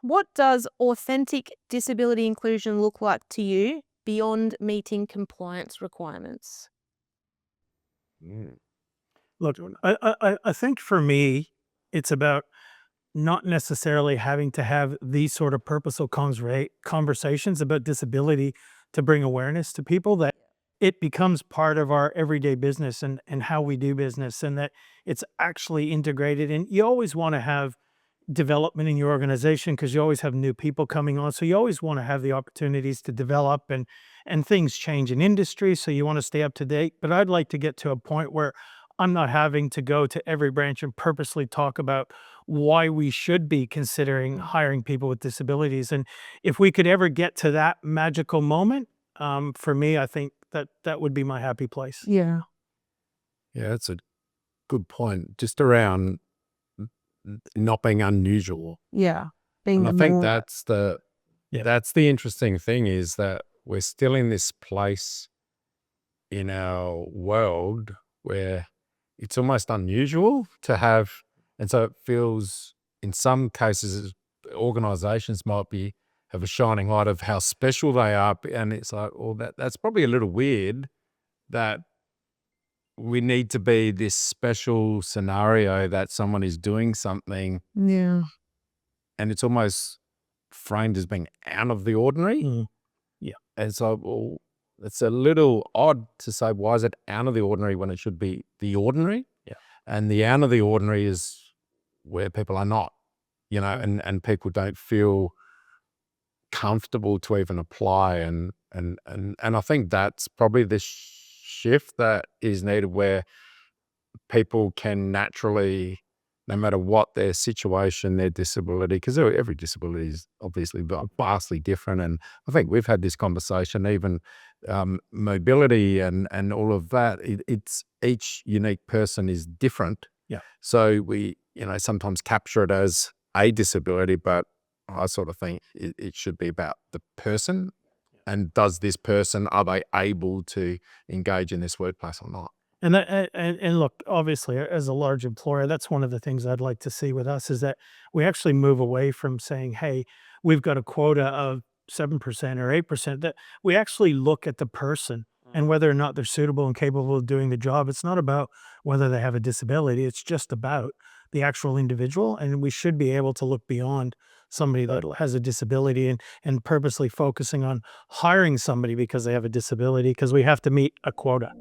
What does authentic disability inclusion look like to you beyond meeting compliance requirements? Mm. Look, I think for me, it's about not necessarily having to have these sort of purposeful conversations about disability to bring awareness to people, that it becomes part of our everyday business and how we do business, and that it's actually integrated. And you always want to have development in your organization because you always have new people coming on. So you always want to have the opportunities to develop, and things change in industry. So you want to stay up to date. But I'd like to get to a point where I'm not having to go to every branch and purposely talk about why we should be considering hiring people with disabilities. And if we could ever get to that magical moment, for me, I think that would be my happy place. Yeah. Yeah, that's a good point. Just around not being unusual. Yeah. And I think more- that's the interesting thing, is that we're still in this place in our world where it's almost unusual to have, and so it feels in some cases organizations might have a shining light of how special they are, and it's like, well, that's probably a little weird that we need to be this special scenario that someone is doing something, Yeah. and it's almost framed as being out of the ordinary. Mm. Yeah. And so, well, it's a little odd to say, why is it out of the ordinary when it should be the ordinary? Yeah. And the out of the ordinary is where people are not, and people don't feel comfortable to even apply. And I think that's probably the shift that is needed, where people can naturally, no matter what their situation, their disability, because every disability is obviously vastly different. And I think we've had this conversation, even mobility and all of that. It's each unique person is different. Yeah. So we, sometimes capture it as a disability, but I sort of think it should be about the person. And does this person, are they able to engage in this workplace or not? And look, obviously, as a large employer, that's one of the things I'd like to see with us, is that we actually move away from saying, hey, we've got a quota of 7% or 8%, that we actually look at the person and whether or not they're suitable and capable of doing the job. It's not about whether they have a disability. It's just about the actual individual. And we should be able to look beyond somebody that has a disability and purposely focusing on hiring somebody because they have a disability, because we have to meet a quota.